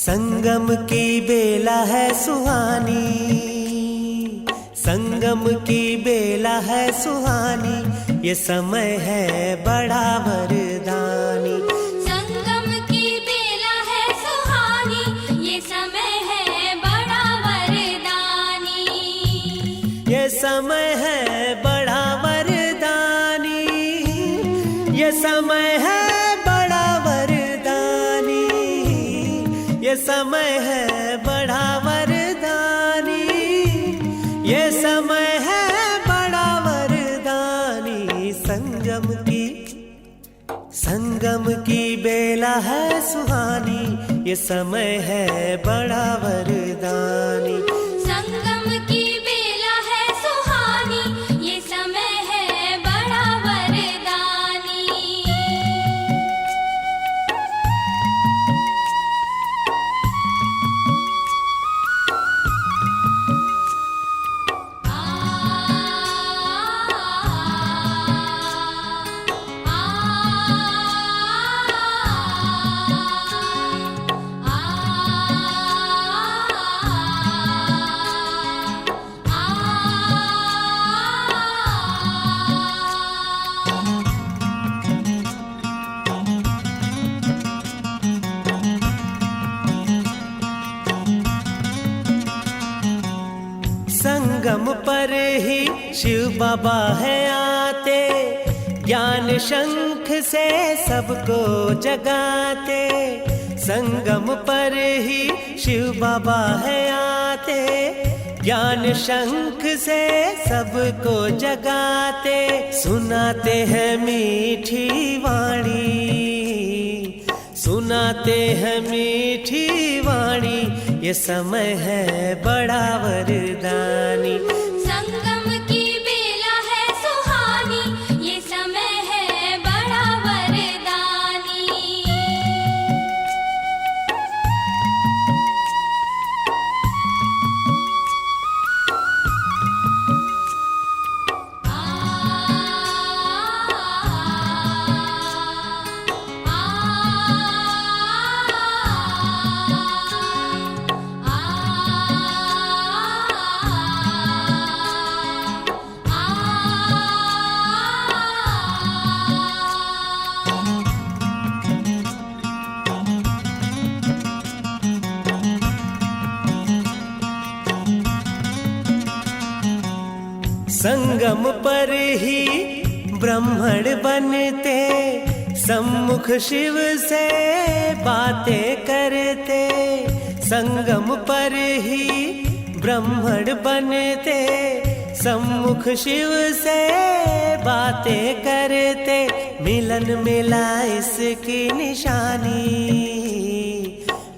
संगम की बेला है सुहानी, संगम की बेला है सुहानी, ये समय है बड़ा वरदानी। संगम की बेला है सुहानी, ये समय है बड़ा वरदानी। ये समय है बड़ा वरदानी, ये समय है बड़ा वरदानी, ये समय है बड़ा वरदानी, ये समय है बड़ा वरदानी। संगम की बेला है सुहानी, ये समय है बड़ा वरदानी। संगम की बेला है सुहानी, ये समय है बड़ा वरदानी। संगम पर ही शिव बाबा है आते, ज्ञान शंख से सबको जगाते। संगम पर ही शिव बाबा है आते, ज्ञान शंख से सबको जगाते। सुनाते हैं मीठी वाणी, सुनाते हैं मीठी वाणी, ये समय है बड़ा वरदानी। संगम की बेला है सुहानी, ये समय है बड़ा वरदानी। संगम पर ही ब्राह्मण बनते, सम्मुख शिव से बातें करते। संगम पर ही ब्राह्मण बनते, सम्मुख शिव से बातें करते। मिलन मिला इसकी निशानी,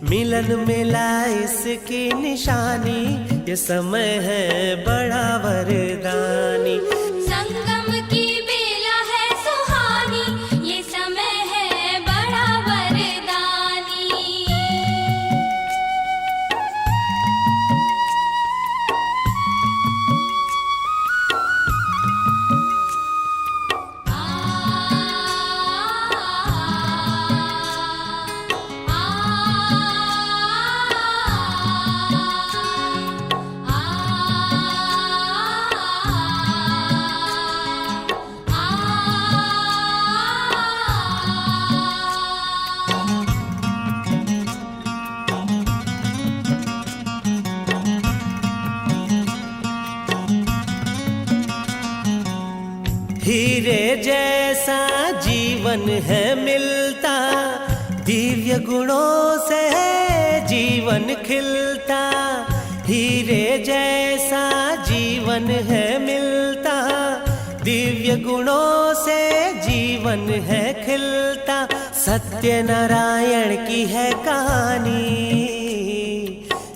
मिलन मिला इसकी निशानी, ये समय है बड़ा वरदानी। संगम की बेला है सुहानी, ये समय है बड़ा वरदानी। हीरे जैसा जीवन है मिलता, दिव्य गुणों से जीवन खिलता। हीरे जैसा जीवन है मिलता, दिव्य गुणों से जीवन है खिलता। सत्यनारायण की है कहानी,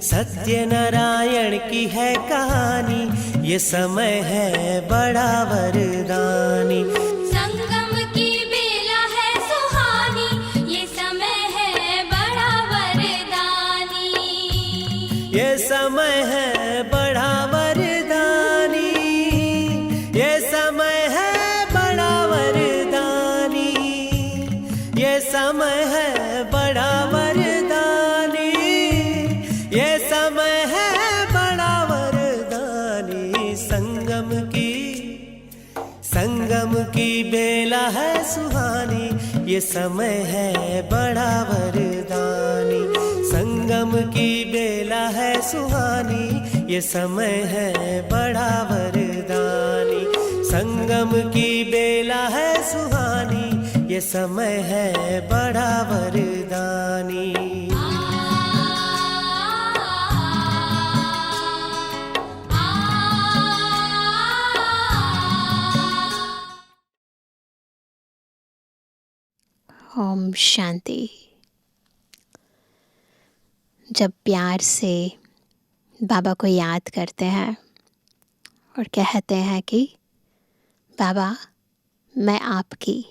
सत्यनारायण की है कहानी, ये समय है बड़ा वरदानी। संगम की बेला है सुहानी, ये समय है बड़ा वरदानी। ये समय है बड़ा वरदानी, ये समय है बड़ा वरदानी, ये समय है बड़ा वरदानी। संगम की बेला है सुहानी, ये समय है बड़ा वरदानी। संगम की बेला है सुहानी, ये समय है बड़ा वरदानी। संगम की बेला है सुहानी, ये समय है बड़ा वरदानी। ओम शांति। जब प्यार से बाबा को याद करते हैं और कहते हैं कि बाबा मैं आपकी,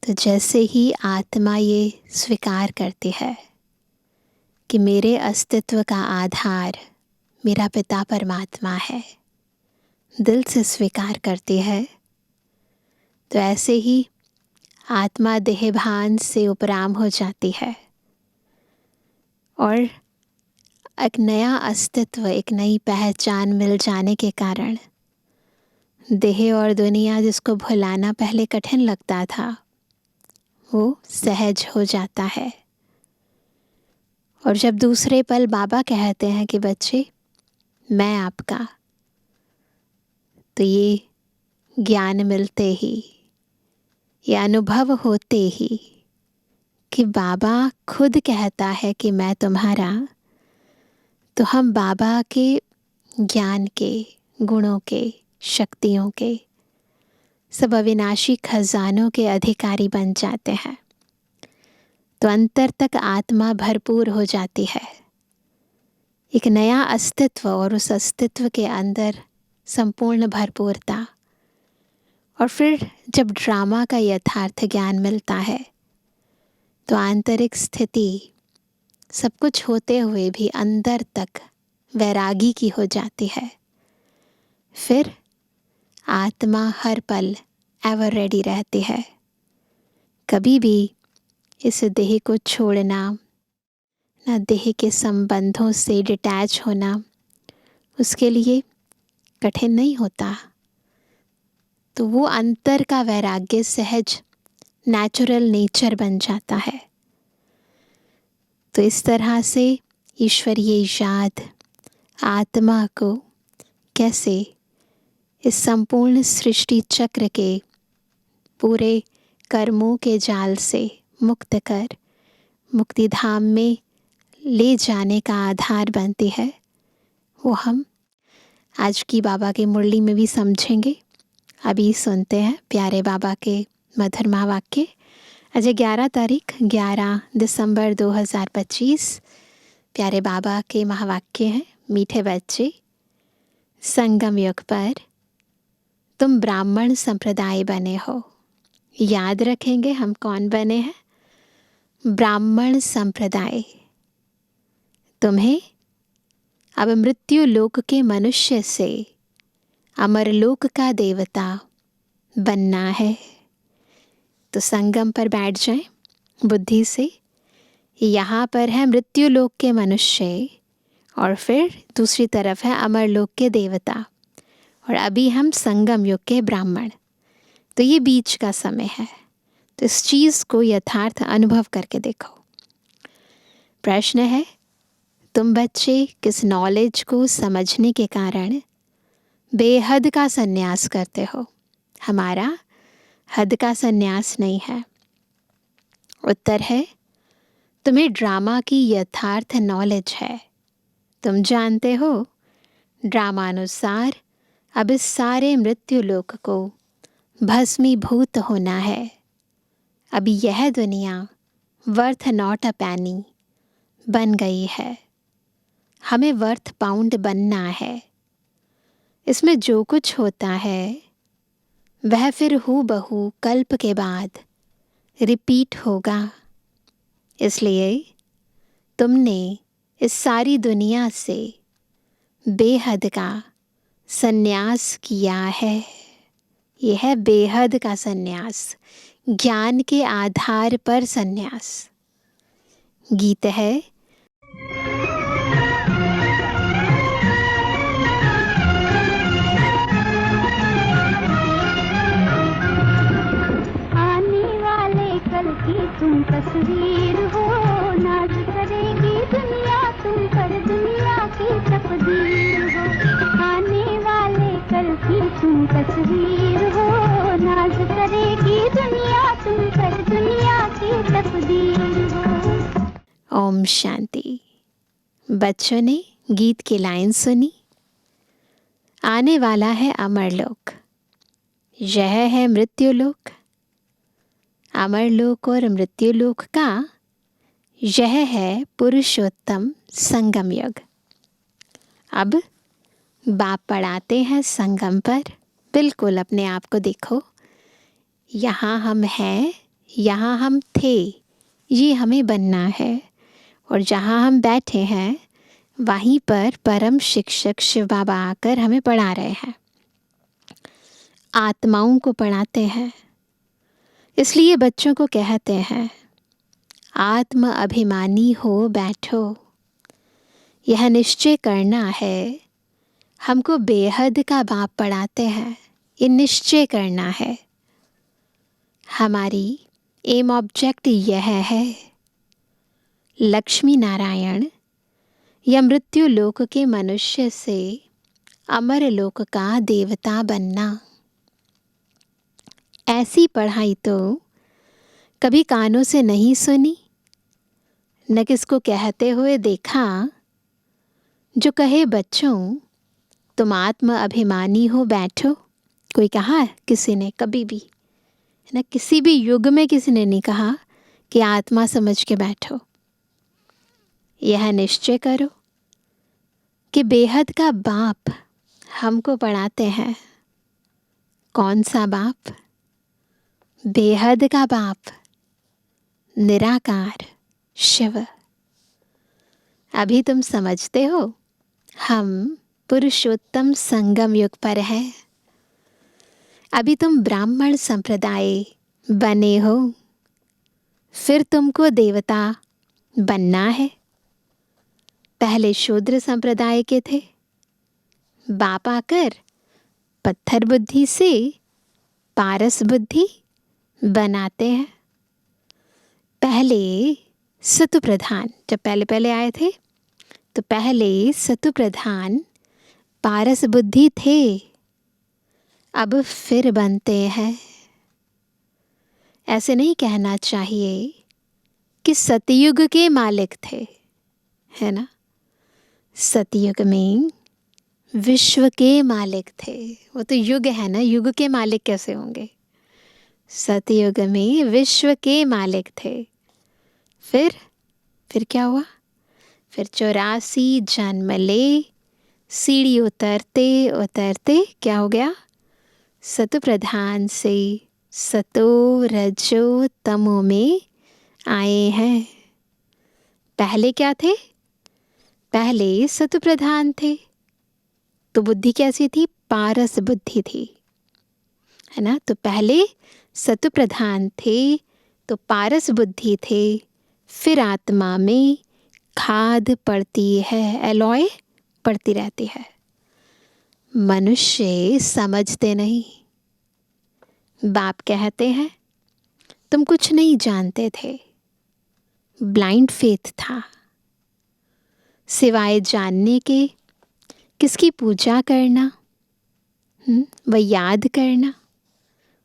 तो जैसे ही आत्मा ये स्वीकार करती है कि मेरे अस्तित्व का आधार मेरा पिता परमात्मा है, दिल से स्वीकार करती है, तो ऐसे ही आत्मा देहभान से उपराम हो जाती है और एक नया अस्तित्व, एक नई पहचान मिल जाने के कारण देह और दुनिया जिसको भुलाना पहले कठिन लगता था, वो सहज हो जाता है। और जब दूसरे पल बाबा कहते हैं कि बच्चे मैं आपका, तो ये ज्ञान मिलते ही, ये अनुभव होते ही कि बाबा खुद कहता है कि मैं तुम्हारा, तो हम बाबा के ज्ञान के, गुणों के, शक्तियों के, सब अविनाशी खजानों के अधिकारी बन जाते हैं। तो अंतर तक आत्मा भरपूर हो जाती है, एक नया अस्तित्व, और उस अस्तित्व के अंदर संपूर्ण भरपूरता। और फिर जब ड्रामा का यथार्थ ज्ञान मिलता है, तो आंतरिक स्थिति सब कुछ होते हुए भी अंदर तक वैरागी की हो जाती है। फिर आत्मा हर पल एवर रेडी रहती है, कभी भी इस देह को छोड़ना, ना देह के संबंधों से डिटैच होना उसके लिए कठिन नहीं होता। तो वो अंतर का वैराग्य सहज नेचुरल नेचर बन जाता है। तो इस तरह से ईश्वरीय याद आत्मा को कैसे इस संपूर्ण सृष्टि चक्र के पूरे कर्मों के जाल से मुक्त कर मुक्ति धाम में ले जाने का आधार बनती है, वो हम आज की बाबा की मुरली में भी समझेंगे। अभी सुनते हैं प्यारे बाबा के मधुर महावाक्य। आज 11 तारीख 11 दिसंबर 2025। प्यारे बाबा के महावाक्य हैं, मीठे बच्चे, संगम युग पर तुम ब्राह्मण संप्रदाय बने हो। याद रखेंगे हम कौन बने हैं? ब्राह्मण संप्रदाय। तुम्हें अब मृत्यु लोक के मनुष्य से अमरलोक का देवता बनना है। तो संगम पर बैठ जाएं बुद्धि से। यहाँ पर है मृत्यु लोक के मनुष्य और फिर दूसरी तरफ है अमरलोक के देवता, और अभी हम संगम युग के ब्राह्मण। तो ये बीच का समय है। तो इस चीज़ को यथार्थ अनुभव करके देखो। प्रश्न है, तुम बच्चे किस नॉलेज को समझने के कारण बेहद का संन्यास करते हो? हमारा हद का संन्यास नहीं है। उत्तर है, तुम्हें ड्रामा की यथार्थ नॉलेज है। तुम जानते हो ड्रामानुसार अब इस सारे मृत्यु लोक को भस्मीभूत होना है। अब यह दुनिया वर्थ नॉट अ पैनी बन गई है। हमें वर्थ पाउंड बनना है। इसमें जो कुछ होता है वह फिर हूबहू कल्प के बाद रिपीट होगा। इसलिए तुमने इस सारी दुनिया से बेहद का संन्यास किया है। यह है बेहद का संन्यास, ज्ञान के आधार पर संन्यास। गीत है, तुम तस्वीर हो, नाज करेगी दुनिया तुम पर, दुनिया की तकदीर हो। आने वाले कल की तुम तस्वीर हो, नाज करेगी दुनिया तुम पर, दुनिया की तकदीर हो। ओम शांति। बच्चों ने गीत की लाइन सुनी। आने वाला है अमरलोक, यह है मृत्युलोक। अमरलोक और मृत्युलोक का यह है पुरुषोत्तम संगम युग। अब बाप पढ़ाते हैं संगम पर। बिल्कुल अपने आप को देखो, यहाँ हम हैं, यहाँ हम थे, ये हमें बनना है। और जहाँ हम बैठे हैं वहीं पर परम शिक्षक शिव बाबा आकर हमें पढ़ा रहे हैं, आत्माओं को पढ़ाते हैं। इसलिए बच्चों को कहते हैं आत्म अभिमानी हो बैठो। यह निश्चय करना है, हमको बेहद का बाप पढ़ाते हैं, ये निश्चय करना है। हमारी एम ऑब्जेक्ट यह है, लक्ष्मी नारायण या मृत्यु लोक के मनुष्य से अमर लोक का देवता बनना। ऐसी पढ़ाई तो कभी कानों से नहीं सुनी, न किसको कहते हुए देखा जो कहे बच्चों तुम आत्म अभिमानी हो बैठो। कोई कहा किसी ने कभी भी? न किसी भी युग में किसी ने नहीं कहा कि आत्मा समझ के बैठो। यह निश्चय करो कि बेहद का बाप हमको पढ़ाते हैं। कौन सा बाप? बेहद का बाप, निराकार शिव। अभी तुम समझते हो हम पुरुषोत्तम संगम युग पर है। अभी तुम ब्राह्मण संप्रदाय बने हो, फिर तुमको देवता बनना है। पहले शूद्र संप्रदाय के थे, बाप आकर पत्थर बुद्धि से पारस बुद्धि बनाते हैं। पहले सतु प्रधान, जब पहले आए थे तो पहले सतु प्रधान पारस बुद्धि थे, अब फिर बनते हैं। ऐसे नहीं कहना चाहिए कि सतयुग के मालिक थे, है ना। सतयुग में विश्व के मालिक थे। वो तो युग है ना, युग के मालिक कैसे होंगे? सतयुग में विश्व के मालिक थे। फिर क्या हुआ? फिर 84 जन्म ले, सीढ़ी उतरते उतरते क्या हो गया? सतु प्रधान से सतो रजो तमो में आए हैं। पहले क्या थे? पहले सतु प्रधान थे तो बुद्धि कैसी थी? पारस बुद्धि थी, है ना। तो पहले सतु प्रधान थे तो पारस बुद्धि थे। फिर आत्मा में खाद पड़ती है, एलॉय पड़ती रहती है। मनुष्य समझते नहीं। बाप कहते हैं तुम कुछ नहीं जानते थे, ब्लाइंड फेथ था। सिवाय जानने के किसकी पूजा करना, वह याद करना,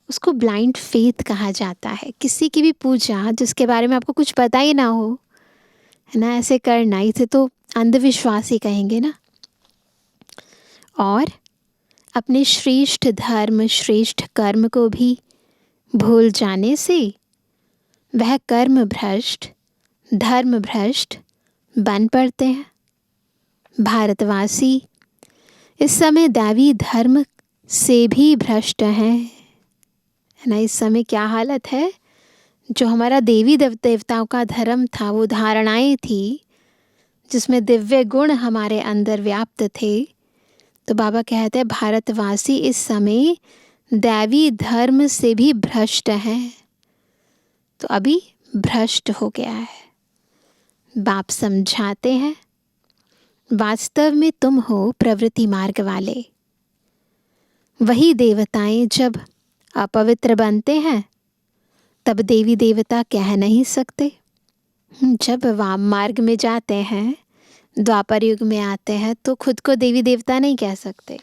उसको ब्लाइंड फेथ कहा जाता है। किसी की भी पूजा जिसके बारे में आपको कुछ पता ही ना हो, है ना, ऐसे करना, इसे तो अंधविश्वास ही कहेंगे ना। और अपने श्रेष्ठ धर्म श्रेष्ठ कर्म को भी भूल जाने से वह कर्म भ्रष्ट धर्म भ्रष्ट बन पड़ते हैं। भारतवासी इस समय दैवी धर्म से भी भ्रष्ट हैं, है ना। इस समय क्या हालत है? जो हमारा देवी देवताओं का धर्म था, वो धारणाएं थी जिसमें दिव्य गुण हमारे अंदर व्याप्त थे, तो बाबा कहते हैं भारतवासी इस समय दैवी धर्म से भी भ्रष्ट हैं। तो अभी भ्रष्ट हो गया है। बाप समझाते हैं वास्तव में तुम हो प्रवृत्ति मार्ग वाले। वही देवताएं जब अपवित्र बनते हैं तब देवी देवता कह नहीं सकते। जब वाम मार्ग में जाते हैं, द्वापर युग में आते हैं, तो खुद को देवी देवता नहीं कह सकते।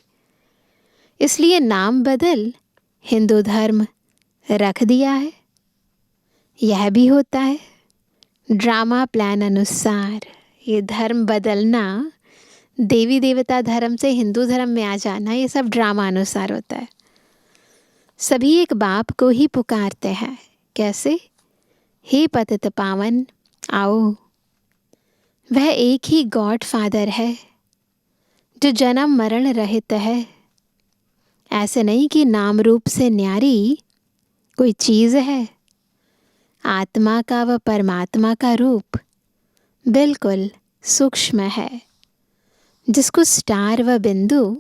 इसलिए नाम बदल हिंदू धर्म रख दिया है। यह भी होता है ड्रामा प्लान अनुसार। ये धर्म बदलना, देवी देवता धर्म से हिंदू धर्म में आ जाना, ये सब ड्रामा अनुसार होता है। सभी एक बाप को ही पुकारते हैं। कैसे? हे पतित पावन आओ। वह एक ही गॉड फादर है जो जन्म मरण रहित है। ऐसे नहीं कि नाम रूप से न्यारी कोई चीज़ है। आत्मा का व परमात्मा का रूप बिल्कुल सूक्ष्म है, जिसको स्टार व बिंदु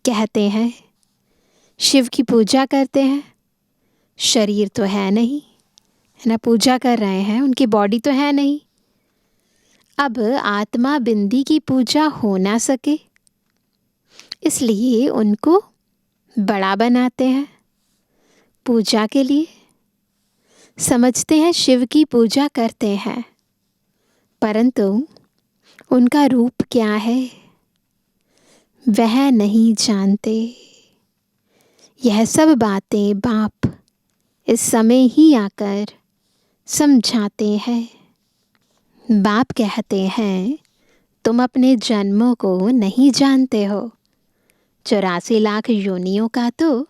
कहते हैं। शिव की पूजा करते हैं, शरीर तो है नहीं, है ना, पूजा कर रहे हैं, उनकी बॉडी तो है नहीं। अब आत्मा बिंदी की पूजा हो ना सके, इसलिए उनको बड़ा बनाते हैं पूजा के लिए। समझते हैं शिव की पूजा करते हैं, परंतु उनका रूप क्या है वह नहीं जानते। यह सब बातें बाप इस समय ही आकर समझाते हैं। बाप कहते हैं तुम अपने जन्मों को नहीं जानते हो। 84 लाख योनियों का तो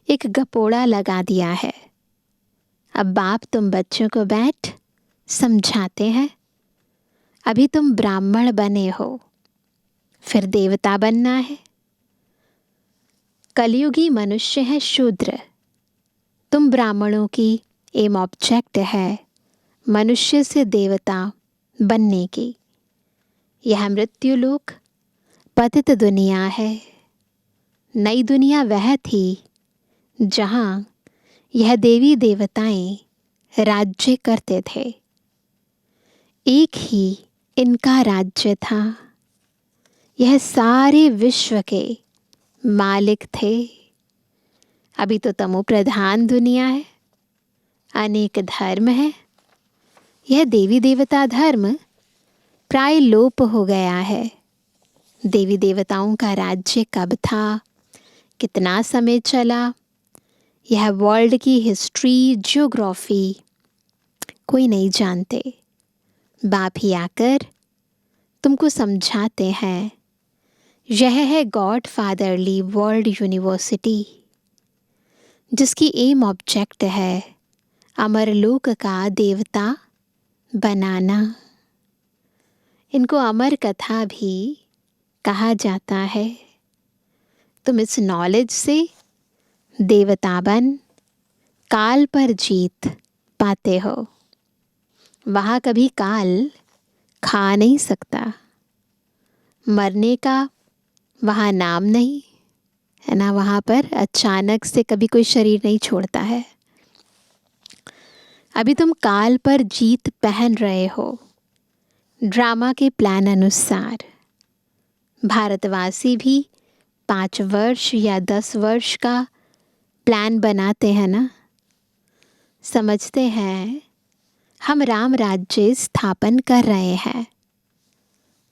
एक गपोड़ा लगा दिया है। अब बाप तुम बच्चों को बैठ समझाते हैं। अभी तुम ब्राह्मण बने हो, फिर देवता बनना है। कलयुगी मनुष्य है शूद्र। तुम ब्राह्मणों की एम ऑब्जेक्ट है मनुष्य से देवता बनने की। यह मृत्युलोक पतित दुनिया है। नई दुनिया वह थी जहाँ यह देवी देवताएं राज्य करते थे। एक ही इनका राज्य था। यह सारे विश्व के मालिक थे। अभी तो तमो प्रधान दुनिया है, अनेक धर्म है। यह देवी देवता धर्म प्राय लोप हो गया है। देवी देवताओं का राज्य कब था, कितना समय चला, यह वर्ल्ड की हिस्ट्री, ज्योग्राफी कोई नहीं जानते। बाप ही आकर तुमको समझाते हैं। यह है गॉड फादरली वर्ल्ड यूनिवर्सिटी, जिसकी एम ऑब्जेक्ट है अमरलोक का देवता बनाना। इनको अमर कथा भी कहा जाता है। तुम इस नॉलेज से देवता बन काल पर जीत पाते हो। वहाँ कभी काल खा नहीं सकता। मरने का वहाँ नाम नहीं है ना। वहाँ पर अचानक से कभी कोई शरीर नहीं छोड़ता है। अभी तुम काल पर जीत पहन रहे हो ड्रामा के प्लान अनुसार। भारतवासी भी 5 वर्ष या 10 वर्ष का प्लान बनाते हैं ना। समझते हैं हम राम राज्य स्थापन कर रहे हैं।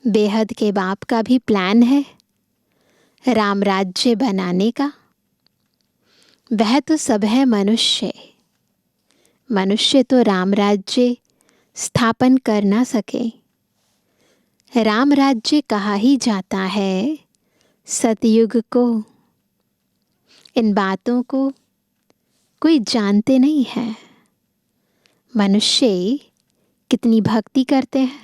बेहद के बाप का भी प्लान है राम राज्य बनाने का। वह तो सब है मनुष्य। मनुष्य तो राम राज्य स्थापन कर ना सके। राम राज्य कहा ही जाता है सतयुग को। इन बातों को कोई जानते नहीं है। मनुष्य कितनी भक्ति करते हैं,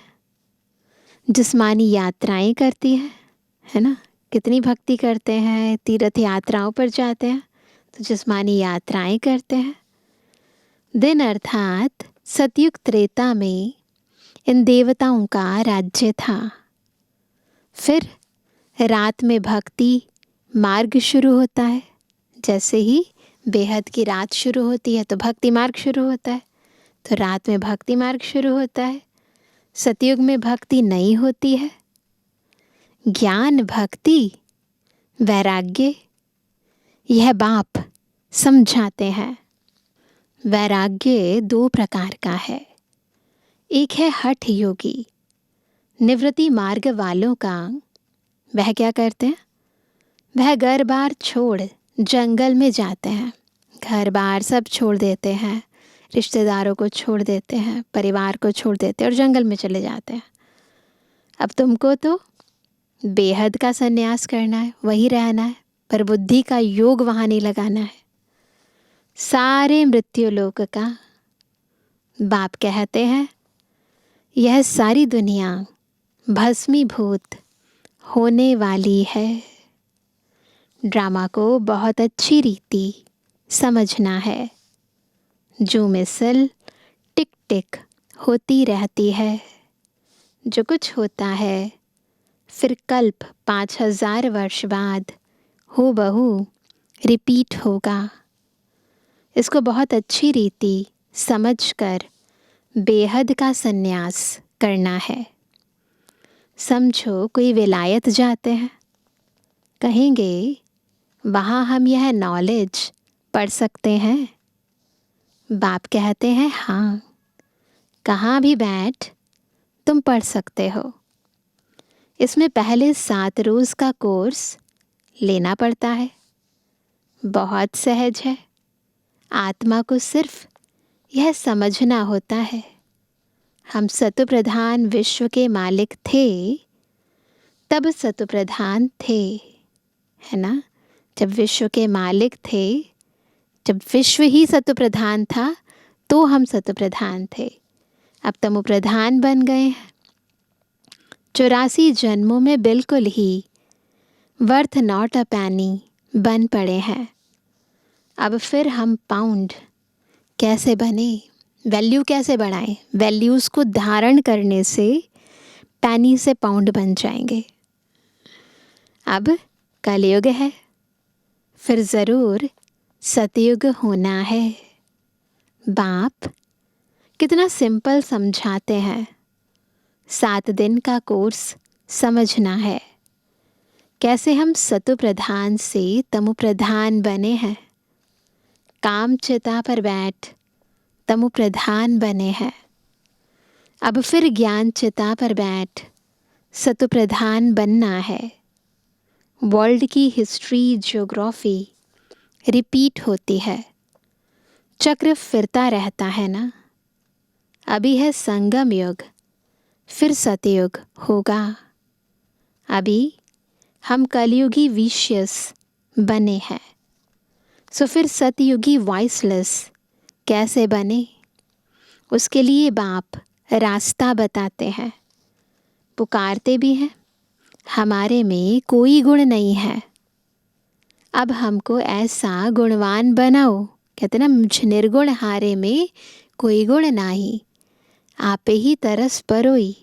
जिस्मानी यात्राएं करती हैं, है ना। कितनी भक्ति करते हैं, तीर्थ यात्राओं पर जाते हैं तो जिस्मानी यात्राएं करते हैं। दिन अर्थात सतयुग त्रेता में इन देवताओं का राज्य था। फिर रात में भक्ति मार्ग शुरू होता है। जैसे ही बेहद की रात शुरू होती है तो भक्ति मार्ग शुरू होता है। तो रात में भक्ति मार्ग शुरू होता है। सतयुग में भक्ति नहीं होती है। ज्ञान, भक्ति, वैराग्य, यह बाप समझाते हैं। वैराग्य दो प्रकार का है। एक है हठ योगी, निवृत्ति मार्ग वालों का। वह क्या करते हैं? वह घर बार छोड़ जंगल में जाते हैं, घर बार सब छोड़ देते हैं, रिश्तेदारों को छोड़ देते हैं, परिवार को छोड़ देते हैं और जंगल में चले जाते हैं। अब तुमको तो बेहद का संन्यास करना है, वही रहना है, पर बुद्धि का योग वहाँ नहीं लगाना है। सारे मृत्युलोक का बाप कहते हैं यह सारी दुनिया भस्मीभूत होने वाली है। ड्रामा को बहुत अच्छी रीति समझना है। जो मिसल टिक टिक होती रहती है, जो कुछ होता है फिर कल्प 5000 वर्ष बाद हो बहू रिपीट होगा। इसको बहुत अच्छी रीति समझकर बेहद का संन्यास करना है। समझो कोई विलायत जाते हैं, कहेंगे वहाँ हम यह नॉलेज पढ़ सकते हैं। बाप कहते हैं हाँ, कहाँ भी बैठ तुम पढ़ सकते हो। इसमें पहले 7 रोज़ का कोर्स लेना पड़ता है। बहुत सहज है। आत्मा को सिर्फ यह समझना होता है हम सत्व प्रधान विश्व के मालिक थे, तब सत्व प्रधान थे, है ना। जब विश्व के मालिक थे, जब विश्व ही सत्व प्रधान था तो हम सत्व प्रधान थे। अब तमो प्रधान बन गए हैं। 84 जन्मों में बिल्कुल ही वर्थ नॉट अ पैनी बन पड़े हैं। अब फिर हम पाउंड कैसे बने, वैल्यू कैसे बढ़ाएं? वैल्यूज़ को धारण करने से पैनी से पाउंड बन जाएंगे। अब कलयुग है, फिर ज़रूर सतयुग होना है। बाप कितना सिंपल समझाते हैं। 7 दिन का कोर्स समझना है। कैसे हम सत्व प्रधान से तमो प्रधान बने हैं। काम चिता पर बैठ तमो प्रधान बने हैं। अब फिर ज्ञान चिता पर बैठ सत्व प्रधान बनना है। वर्ल्ड की हिस्ट्री ज्योग्राफी रिपीट होती है, चक्र फिरता रहता है ना। अभी है संगम युग, फिर सतयुग होगा। अभी हम कलयुगी विशियस बने हैं, सो फिर सतयुगी वॉइसलेस कैसे बने? उसके लिए बाप रास्ता बताते हैं, पुकारते भी हैं। हमारे में कोई गुण नहीं है, अब हमको ऐसा गुणवान बनाओ। कहते ना, मुझ निर्गुण हारे में कोई गुण नाही, आपे ही तरस परोई।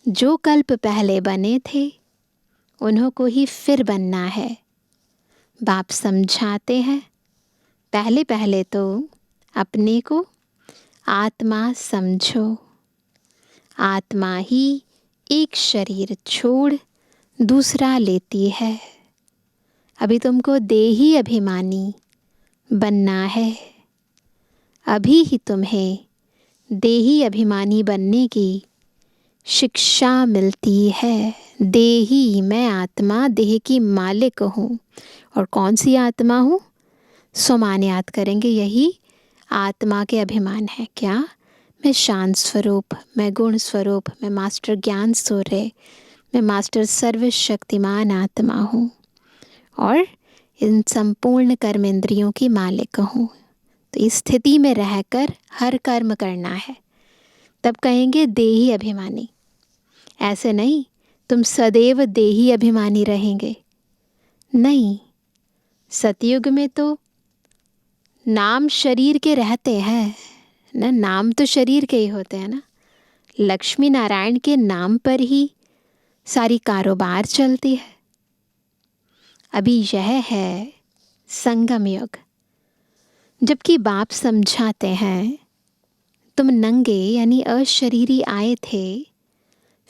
जो कल्प पहले बने थे उन्हों को ही फिर बनना है। बाप समझाते हैं, पहले पहले तो अपने को आत्मा समझो। आत्मा ही एक शरीर छोड़ दूसरा लेती है। अभी तुमको देही अभिमानी बनना है। अभी ही तुम्हें देही अभिमानी बनने की शिक्षा मिलती है। देही, मैं आत्मा देह की मालिक हूँ। और कौन सी आत्मा हूँ? सोमान याद करेंगे, यही आत्मा के अभिमान है। क्या? मैं शांत स्वरूप, मैं गुण स्वरूप, मैं मास्टर ज्ञान सूर्य, मैं मास्टर सर्वशक्तिमान आत्मा हूँ और इन संपूर्ण कर्मेंद्रियों की मालिक हूँ। तो इस स्थिति में रहकर हर कर्म करना है। तब कहेंगे देही अभिमानी। ऐसे नहीं तुम सदैव देही अभिमानी रहेंगे, नहीं। सतयुग में तो नाम शरीर के रहते हैं ना, नाम तो शरीर के ही होते हैं ना। लक्ष्मी नारायण के नाम पर ही सारी कारोबार चलती है। अभी यह है संगम युग, जबकि बाप समझाते हैं तुम नंगे यानी अशरीरी आए थे,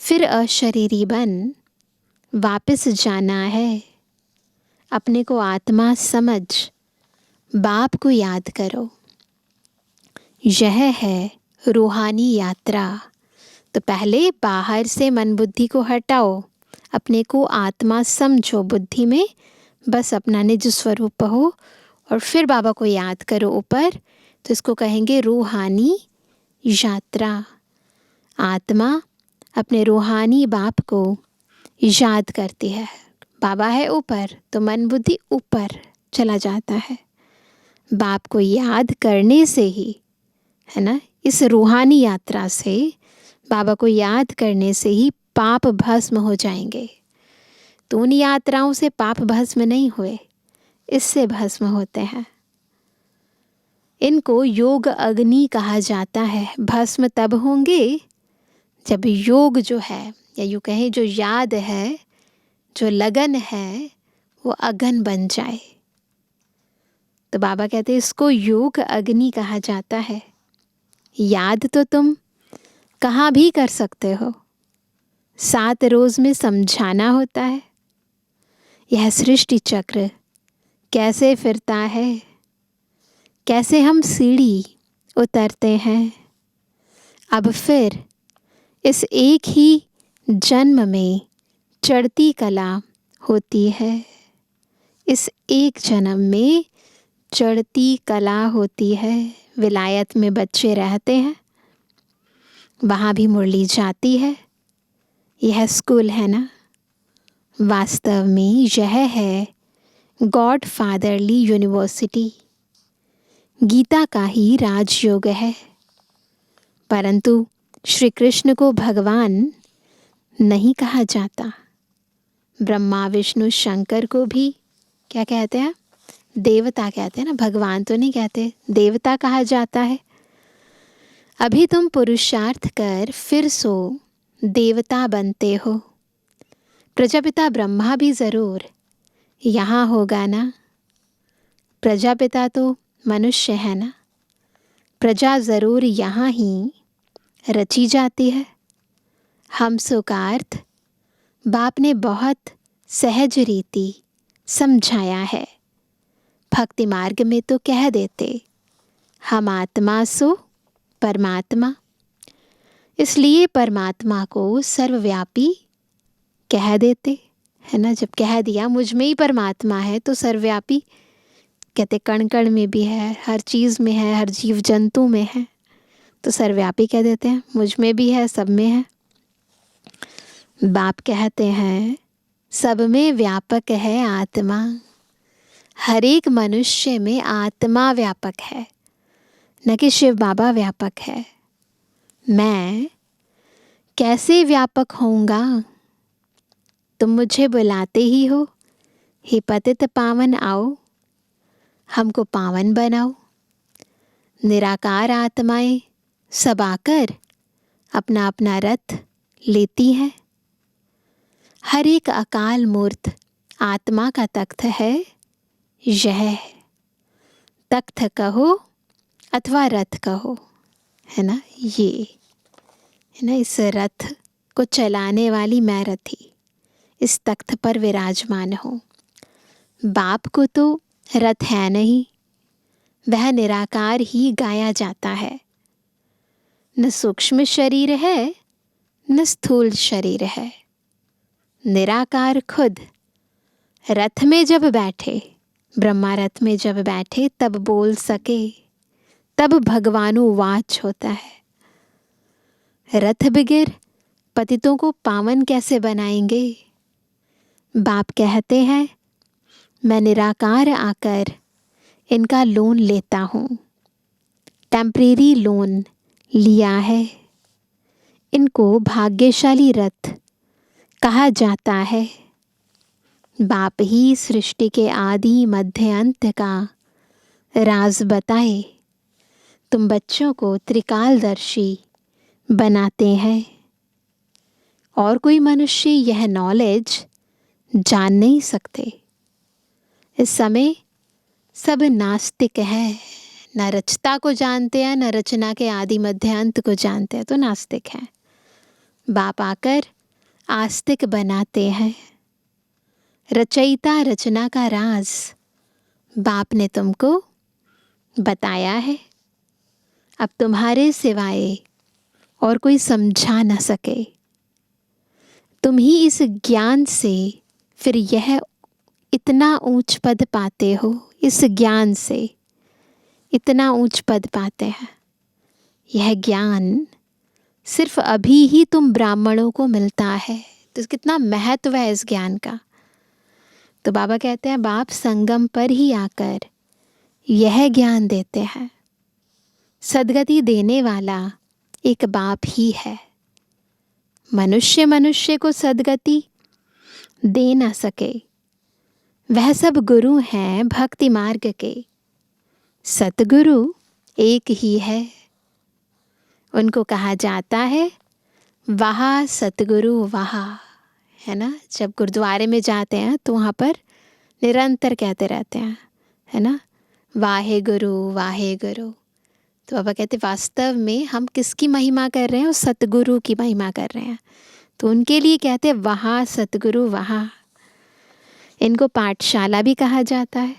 फिर अशरीरी बन वापस जाना है। अपने को आत्मा समझ बाप को याद करो। यह है रूहानी यात्रा। तो पहले बाहर से मन बुद्धि को हटाओ, अपने को आत्मा समझो, बुद्धि में बस अपना निज स्वरूप हो, और फिर बाबा को याद करो ऊपर। तो इसको कहेंगे रूहानी यात्रा। आत्मा अपने रूहानी बाप को याद करती है। बाबा है ऊपर तो मन बुद्धि ऊपर चला जाता है। बाप को याद करने से ही, है ना, इस रूहानी यात्रा से, बाबा को याद करने से ही पाप भस्म हो जाएंगे। तो उन यात्राओं से पाप भस्म नहीं हुए, इससे भस्म होते हैं। इनको योग अग्नि कहा जाता है। भस्म तब होंगे जब योग जो है, या यूँ कहें जो याद है, जो लगन है, वो अगन बन जाए। तो बाबा कहते हैं इसको योग अग्नि कहा जाता है। याद तो तुम कहाँ भी कर सकते हो, 7 रोज में समझाना होता है। यह सृष्टि चक्र कैसे फिरता है, कैसे हम सीढ़ी उतरते हैं। अब फिर इस एक ही जन्म में चढ़ती कला होती है। इस एक जन्म में चढ़ती कला होती है। विलायत में बच्चे रहते हैं, वहाँ भी मुरली जाती है। यह स्कूल है ना। वास्तव में यह है गॉड फादरली यूनिवर्सिटी। गीता का ही राजयोग है। परंतु श्री कृष्ण को भगवान नहीं कहा जाता। ब्रह्मा विष्णु शंकर को भी क्या कहते हैं? देवता कहते हैं ना। भगवान तो नहीं कहते, देवता कहा जाता है। अभी तुम पुरुषार्थ कर फिर सो देवता बनते हो। प्रजापिता ब्रह्मा भी ज़रूर यहाँ होगा ना। प्रजापिता तो मनुष्य है ना। प्रजा ज़रूर यहाँ ही रची जाती है। हम का अर्थ बाप ने बहुत सहज रीति समझाया है। भक्ति मार्ग में तो कह देते हम आत्मा सो परमात्मा। इसलिए परमात्मा को सर्वव्यापी कह देते, है ना। जब कह दिया मुझ में ही परमात्मा है तो सर्वव्यापी कहते, कण कण में भी है, हर चीज़ में है, हर जीव जंतु में है, तो सर्वव्यापी कह देते हैं। मुझ में भी है, सब में है। बाप कहते हैं सब में व्यापक है आत्मा। हर एक मनुष्य में आत्मा व्यापक है, न कि शिव बाबा व्यापक है। मैं कैसे व्यापक होऊंगा? तुम मुझे बुलाते ही हो, हे पतित पावन आओ, हमको पावन बनाओ। निराकार आत्माएं सब आकर अपना अपना रथ लेती हैं। हर एक अकाल मूर्त आत्मा का तख्त है। यह तख्त कहो अथवा रथ कहो, है ना। ये है ना, इस रथ को चलाने वाली मैं रथी इस तख्त पर विराजमान हूँ। बाप को तो रथ है नहीं, वह निराकार ही गाया जाता है। न सूक्ष्म शरीर है न स्थूल शरीर है। निराकार खुद रथ में जब बैठे, ब्रह्मा रथ में जब बैठे तब बोल सके, तब भगवानुवाच होता है। रथ बिगिर पतितों को पावन कैसे बनाएंगे? बाप कहते हैं मैं निराकार आकर इनका लोन लेता हूँ। टेम्परेरी लोन लिया है। इनको भाग्यशाली रथ कहा जाता है। बाप ही सृष्टि के आदि मध्य अंत का राज बताए। तुम बच्चों को त्रिकालदर्शी बनाते हैं। और कोई मनुष्य यह नॉलेज जान नहीं सकते। इस समय सब नास्तिक है, न रचता को जानते हैं, न रचना के आदि मध्य अंत को जानते हैं, तो नास्तिक हैं। बाप आकर आस्तिक बनाते हैं। रचयिता रचना का राज बाप ने तुमको बताया है। अब तुम्हारे सिवाय और कोई समझा न सके। तुम ही इस ज्ञान से फिर यह इतना ऊंच पद पाते हो, इस ज्ञान से इतना ऊंच पद पाते हैं। यह ज्ञान सिर्फ अभी ही तुम ब्राह्मणों को मिलता है, तो कितना महत्व है इस ज्ञान का। तो बाबा कहते हैं बाप संगम पर ही आकर यह ज्ञान देते हैं। सद्गति देने वाला एक बाप ही है। मनुष्य मनुष्य को सद्गति दे ना सके। वह सब गुरु हैं भक्ति मार्ग के, सतगुरु एक ही है। उनको कहा जाता है वहाँ सतगुरु वहाँ, है ना। जब गुरुद्वारे में जाते हैं तो वहाँ पर निरंतर कहते रहते हैं, है ना, वाहे गुरु वाहे गुरु। तो बाबा कहते वास्तव में हम किसकी महिमा कर रहे हैं? उस सतगुरु की महिमा कर रहे हैं। तो उनके लिए कहते हैं वहाँ सतगुरु वहाँ। इनको पाठशाला भी कहा जाता है।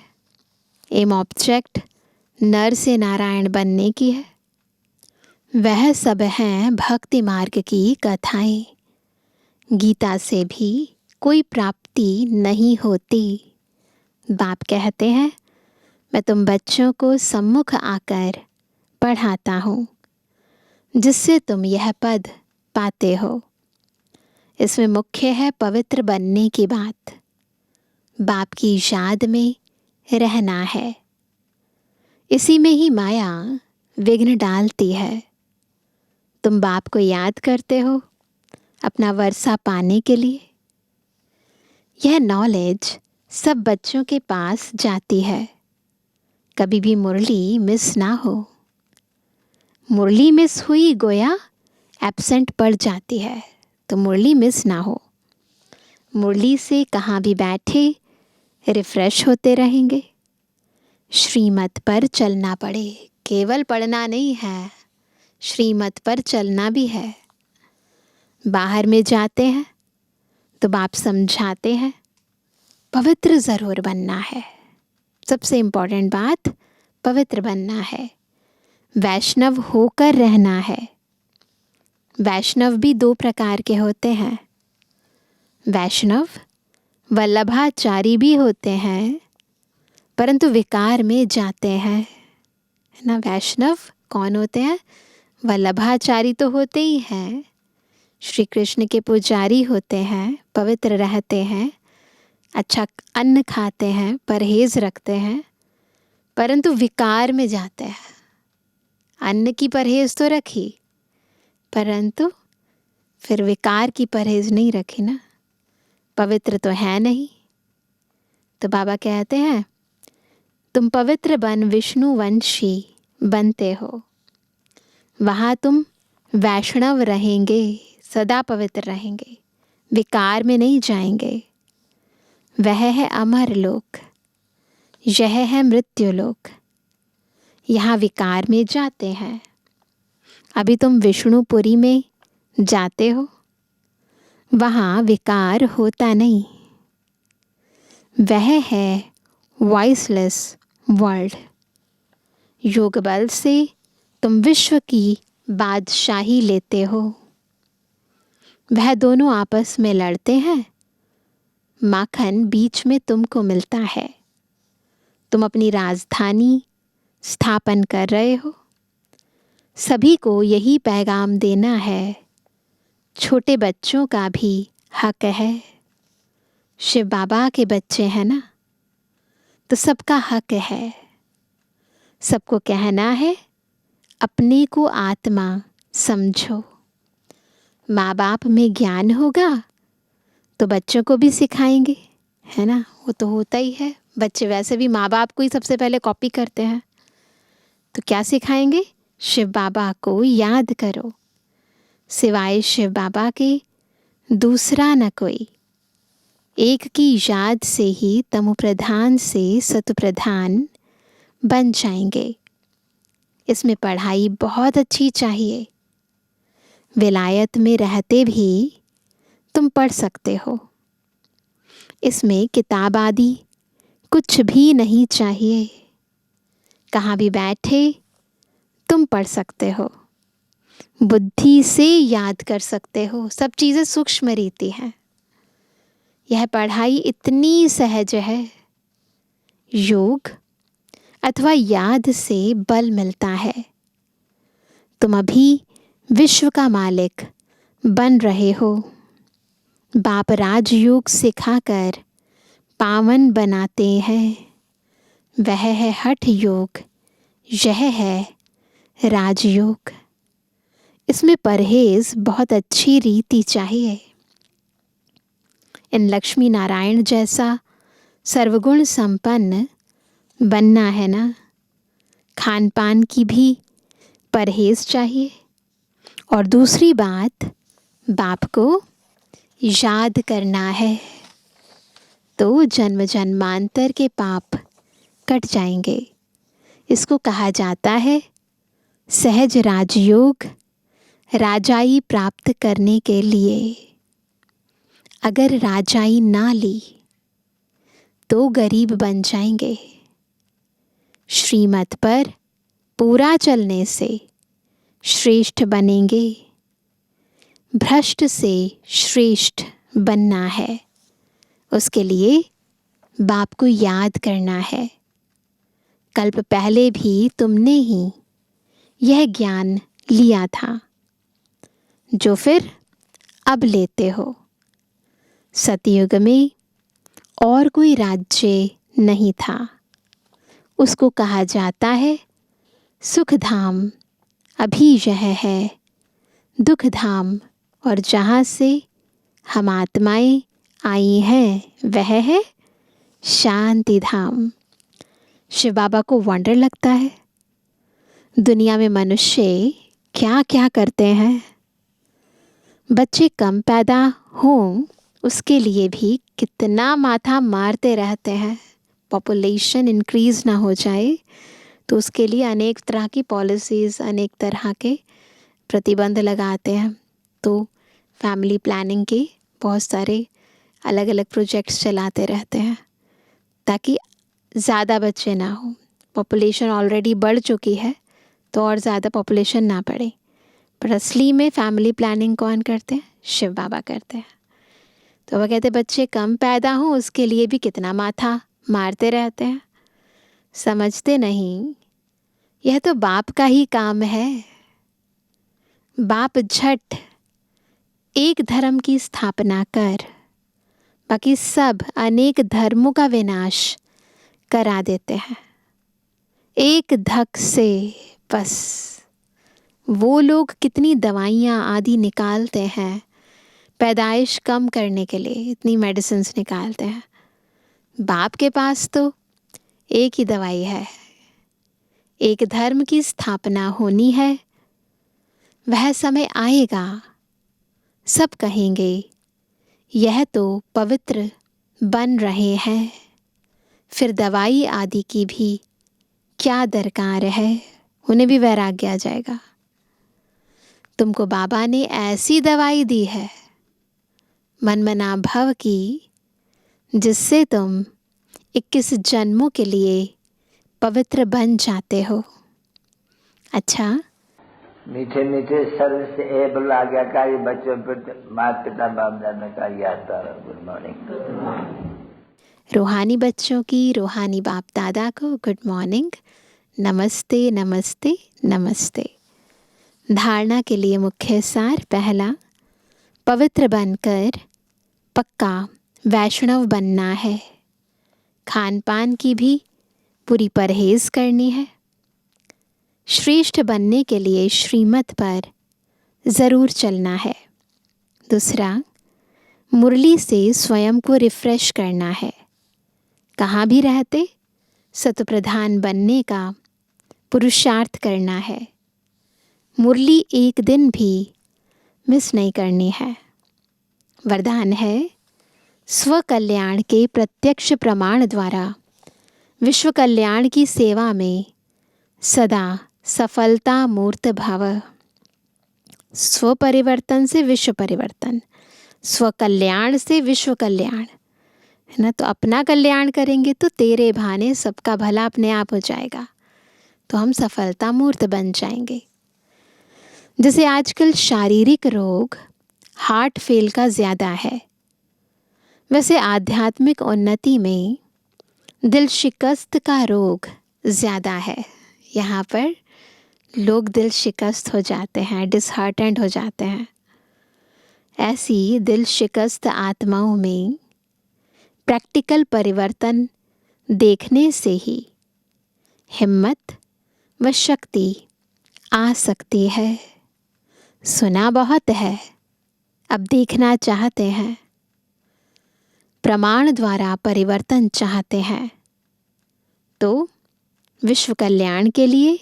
एम ऑब्जेक्ट नर से नारायण बनने की है। वह सब हैं भक्ति मार्ग की कथाएं। गीता से भी कोई प्राप्ति नहीं होती। बाप कहते हैं मैं तुम बच्चों को सम्मुख आकर पढ़ाता हूँ, जिससे तुम यह पद पाते हो। इसमें मुख्य है पवित्र बनने की बात। बाप की याद में रहना है। इसी में ही माया विघ्न डालती है। तुम बाप को याद करते हो अपना वर्षा पाने के लिए। यह नॉलेज सब बच्चों के पास जाती है। कभी भी मुरली मिस ना हो। मुरली मिस हुई गोया एब्सेंट पड़ जाती है, तो मुरली मिस ना हो। मुरली से कहाँ भी बैठे रिफ्रेश होते रहेंगे। श्रीमत पर चलना पड़े, केवल पढ़ना नहीं है, श्रीमत पर चलना भी है। बाहर में जाते हैं तो बाप समझाते हैं पवित्र ज़रूर बनना है। सबसे इम्पोर्टेंट बात पवित्र बनना है। वैष्णव होकर रहना है। वैष्णव भी दो प्रकार के होते हैं। वैष्णव वल्लभाचारी भी होते हैं, परंतु विकार में जाते हैं, है ना। वैष्णव कौन होते हैं? वल्लभाचारी तो होते ही हैं, श्री कृष्ण के पुजारी होते हैं, पवित्र रहते हैं, अच्छा अन्न खाते हैं, परहेज रखते हैं, परंतु विकार में जाते हैं। अन्न की परहेज तो रखी, परंतु फिर विकार की परहेज नहीं रखी ना, पवित्र तो है नहीं। तो बाबा कहते हैं तुम पवित्र बन विष्णु वंशी बनते हो। वहाँ तुम वैष्णव रहेंगे, सदा पवित्र रहेंगे, विकार में नहीं जाएंगे। वह है अमर लोक, यह है मृत्यु लोक। यहाँ विकार में जाते हैं। अभी तुम विष्णुपुरी में जाते हो, वहाँ विकार होता नहीं। वह है वॉइसलेस वर्ल्ड। योग बल से तुम विश्व की बादशाही लेते हो। वह दोनों आपस में लड़ते हैं, माखन बीच में तुमको मिलता है। तुम अपनी राजधानी स्थापन कर रहे हो। सभी को यही पैगाम देना है। छोटे बच्चों का भी हक है। शिव बाबा के बच्चे हैं ना, तो सबका हक है। सबको कहना है अपने को आत्मा समझो। माँ बाप में ज्ञान होगा तो बच्चों को भी सिखाएंगे, है ना। वो तो होता ही है। बच्चे वैसे भी माँ बाप को ही सबसे पहले कॉपी करते हैं। तो क्या सिखाएंगे? शिव बाबा को याद करो। सिवाय शिव बाबा के दूसरा न कोई। एक की याद से ही तमो प्रधान से सतु प्रधान बन जाएंगे। इसमें पढ़ाई बहुत अच्छी चाहिए। विलायत में रहते भी तुम पढ़ सकते हो। इसमें किताब आदि कुछ भी नहीं चाहिए। कहाँ भी बैठे तुम पढ़ सकते हो, बुद्धि से याद कर सकते हो। सब चीज़ें सूक्ष्म रीति हैं। यह पढ़ाई इतनी सहज है। योग अथवा याद से बल मिलता है। तुम अभी विश्व का मालिक बन रहे हो। बाप राजयोग सिखाकर पावन बनाते हैं। वह है हठ योग, यह है राजयोग। इसमें परहेज बहुत अच्छी रीति चाहिए। इन लक्ष्मी नारायण जैसा सर्वगुण संपन्न बनना है ना। खान पान की भी परहेज चाहिए। और दूसरी बात, बाप को याद करना है तो जन्म जन्मांतर के पाप कट जाएंगे। इसको कहा जाता है सहज राजयोग, राजाई प्राप्त करने के लिए। अगर राजाई ना ली तो गरीब बन जाएंगे। श्रीमत पर पूरा चलने से श्रेष्ठ बनेंगे। भ्रष्ट से श्रेष्ठ बनना है। उसके लिए बाप को याद करना है। कल्प पहले भी तुमने ही यह ज्ञान लिया था जो फिर अब लेते हो। सतयुग में और कोई राज्य नहीं था। उसको कहा जाता है सुख धाम। अभी यह है दुख धाम। और जहाँ से हम आत्माएं आई हैं वह है शांति धाम। शिव बाबा को वंडर लगता है दुनिया में मनुष्य क्या क्या करते हैं। बच्चे कम पैदा हों उसके लिए भी कितना माथा मारते रहते हैं। पॉपुलेशन इंक्रीज़ ना हो जाए तो उसके लिए अनेक तरह की पॉलिसीज़, अनेक तरह के प्रतिबंध लगाते हैं। तो फैमिली प्लानिंग के बहुत सारे अलग अलग प्रोजेक्ट्स चलाते रहते हैं ताकि ज़्यादा बच्चे ना हो। पॉपुलेशन ऑलरेडी बढ़ चुकी है तो और ज़्यादा पॉपुलेशन ना बढ़े। पर असली में फैमिली प्लानिंग कौन करते हैं? शिव बाबा करते हैं। तो वह कहते बच्चे कम पैदा हों उसके लिए भी कितना माथा मारते रहते हैं। समझते नहीं, यह तो बाप का ही काम है। बाप झट एक धर्म की स्थापना कर बाकी सब अनेक धर्मों का विनाश करा देते हैं एक धक से। बस वो लोग कितनी दवाइयाँ आदि निकालते हैं पैदाइश कम करने के लिए, इतनी मेडिसिन्स निकालते हैं। बाप के पास तो एक ही दवाई है। एक धर्म की स्थापना होनी है। वह समय आएगा सब कहेंगे यह तो पवित्र बन रहे हैं। फिर दवाई आदि की भी क्या दरकार है। उन्हें भी वैराग्य आ जाएगा। तुमको बाबा ने ऐसी दवाई दी है मनमना भव की जिससे तुम 21 जन्मों के लिए पवित्र बन जाते हो। अच्छा, मीठे मीठे सर्व से एबल आज्ञाकारी बच्चों पर माता पिता बाप दादा का याद। Good morning. रूहानी बच्चों की रूहानी बाप दादा को गुड मॉर्निंग। नमस्ते नमस्ते नमस्ते। धारणा के लिए मुख्य सार। पहला, पवित्र बनकर पक्का वैष्णव बनना है। खान पान की भी पूरी परहेज करनी है। श्रेष्ठ बनने के लिए श्रीमत पर ज़रूर चलना है। दूसरा, मुरली से स्वयं को रिफ्रेश करना है। कहाँ भी रहते सतप्रधान बनने का पुरुषार्थ करना है। मुरली एक दिन भी मिस नहीं करनी है। वरदान है स्व कल्याण के प्रत्यक्ष प्रमाण द्वारा विश्व कल्याण की सेवा में सदा सफलता मूर्त भव। स्व परिवर्तन से विश्व परिवर्तन, स्व कल्याण से विश्व कल्याण, है ना। तो अपना कल्याण करेंगे तो तेरे भाने सबका भला अपने आप हो जाएगा। तो हम सफलता मूर्त बन जाएंगे। जैसे आजकल शारीरिक रोग हार्ट फेल का ज़्यादा है, वैसे आध्यात्मिक उन्नति में दिल शिकस्त का रोग ज़्यादा है। यहाँ पर लोग दिल शिकस्त हो जाते हैं, डिसहार्टेंड हो जाते हैं। ऐसी दिल शिकस्त आत्माओं में प्रैक्टिकल परिवर्तन देखने से ही हिम्मत व शक्ति आ सकती है। सुना बहुत है, अब देखना चाहते हैं। प्रमाण द्वारा परिवर्तन चाहते हैं तो विश्व कल्याण के लिए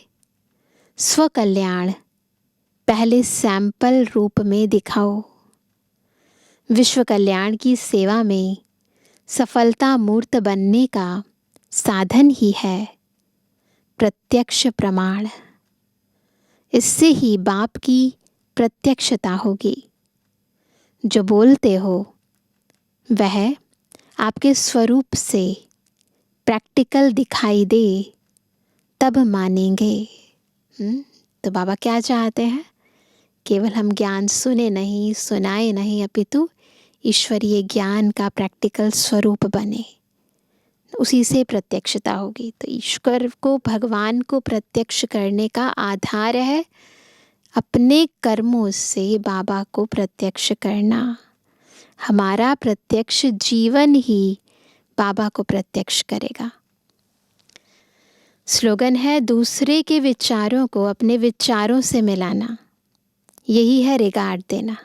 स्व कल्याण पहले सैंपल रूप में दिखाओ। विश्व कल्याण की सेवा में सफलता मूर्त बनने का साधन ही है प्रत्यक्ष प्रमाण। इससे ही बाप की प्रत्यक्षता होगी। जो बोलते हो वह आपके स्वरूप से प्रैक्टिकल दिखाई दे तब मानेंगे। तो बाबा क्या चाहते हैं? केवल हम ज्ञान सुने नहीं, सुनाए नहीं, अपितु ईश्वरीय ज्ञान का प्रैक्टिकल स्वरूप बने, उसी से प्रत्यक्षता होगी। तो ईश्वर को, भगवान को प्रत्यक्ष करने का आधार है अपने कर्मों से बाबा को प्रत्यक्ष करना। हमारा प्रत्यक्ष जीवन ही बाबा को प्रत्यक्ष करेगा। स्लोगन है दूसरे के विचारों को अपने विचारों से मिलाना, यही है रिगार्ड देना।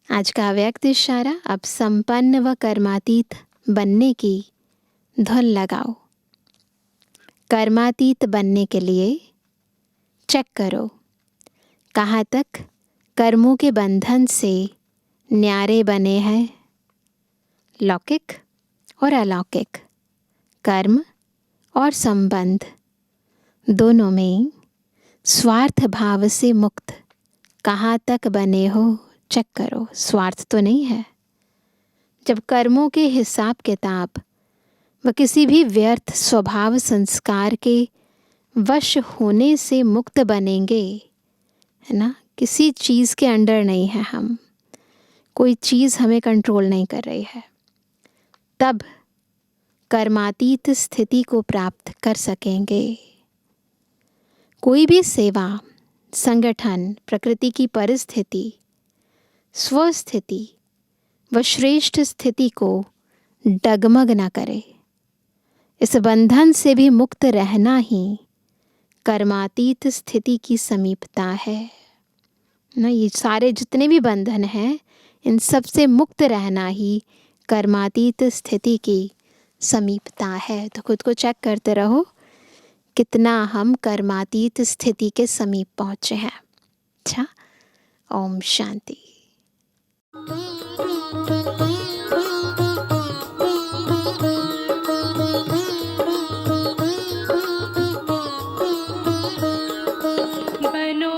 आज का व्यक्त इशारा, अब संपन्न व कर्मातीत बनने की धुन लगाओ। कर्मातीत बनने के लिए चेक करो कहाँ तक कर्मों के बंधन से न्यारे बने हैं। लौकिक और अलौकिक, कर्म और संबंध दोनों में स्वार्थ भाव से मुक्त कहाँ तक बने हो चेक करो। स्वार्थ तो नहीं है। जब कर्मों के हिसाब किताब व किसी भी व्यर्थ स्वभाव संस्कार के वश होने से मुक्त बनेंगे, है ना, किसी चीज़ के अंडर नहीं है हम, कोई चीज़ हमें कंट्रोल नहीं कर रही है, तब कर्मातीत स्थिति को प्राप्त कर सकेंगे। कोई भी सेवा, संगठन, प्रकृति की परिस्थिति, स्वस्थिति व श्रेष्ठ स्थिति को डगमग न करे। इस बंधन से भी मुक्त रहना ही कर्मातीत स्थिति की समीपता है ना। ये सारे जितने भी बंधन हैं, इन सब से मुक्त रहना ही कर्मातीत स्थिति की समीपता है। तो खुद को चेक करते रहो कितना हम कर्मातीत स्थिति के समीप पहुँचे हैं। अच्छा, ओम शांति। बनो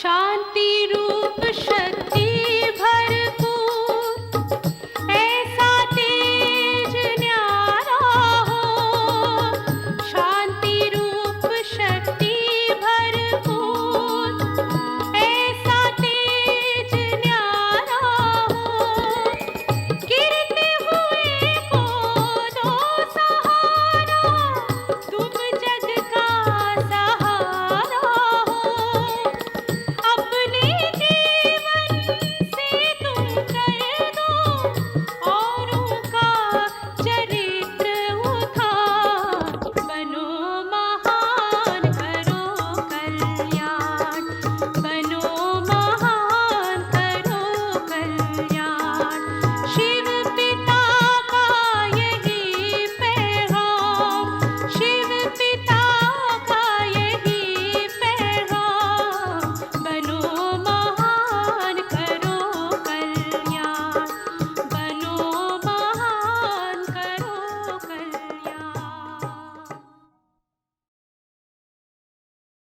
शांति रूप शक्ति भर